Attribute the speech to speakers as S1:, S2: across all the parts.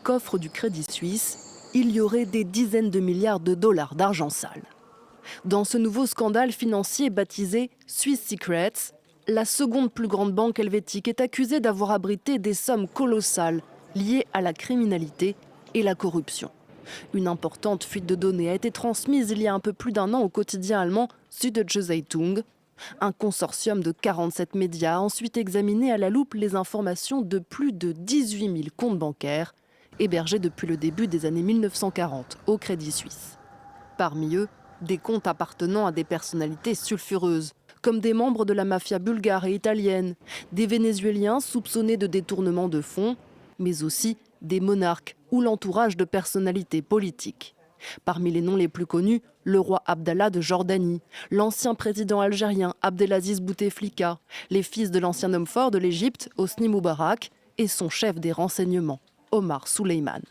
S1: Coffre du Crédit Suisse, il y aurait des dizaines de milliards de dollars d'argent sale. Dans ce nouveau scandale financier baptisé Swiss Secrets, la seconde plus grande banque helvétique est accusée d'avoir abrité des sommes colossales liées à la criminalité et la corruption. Une importante fuite de données a été transmise il y a un peu plus d'un an au quotidien allemand Süddeutsche Zeitung. Un consortium de 47 médias a ensuite examiné à la loupe les informations de plus de 18 000 comptes bancaires hébergés depuis le début des années 1940 au Crédit Suisse. Parmi eux, des comptes appartenant à des personnalités sulfureuses, comme des membres de la mafia bulgare et italienne, des Vénézuéliens soupçonnés de détournement de fonds, mais aussi des monarques ou l'entourage de personnalités politiques. Parmi les noms les plus connus, le roi Abdallah de Jordanie, l'ancien président algérien Abdelaziz Bouteflika, les fils de l'ancien homme fort de l'Égypte, Hosni Moubarak, et son chef des renseignements, Omar Souleyman.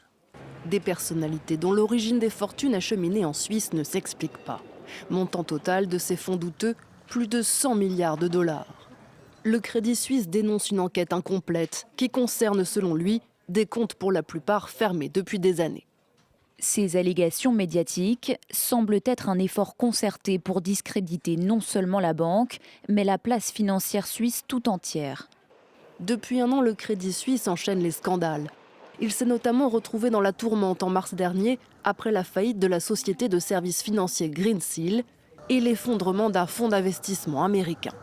S1: Des personnalités dont l'origine des fortunes acheminées en Suisse ne s'explique pas. Montant total de ces fonds douteux, plus de 100 milliards de dollars. Le Crédit Suisse dénonce une enquête incomplète qui concerne, selon lui, des comptes pour la plupart fermés depuis des années.
S2: Ces allégations médiatiques semblent être un effort concerté pour discréditer non seulement la banque, mais la place financière suisse tout entière.
S1: Depuis un an, le Crédit Suisse enchaîne les scandales. Il s'est notamment retrouvé dans la tourmente en mars dernier après la faillite de la société de services financiers Greensill et l'effondrement d'un fonds d'investissement américain.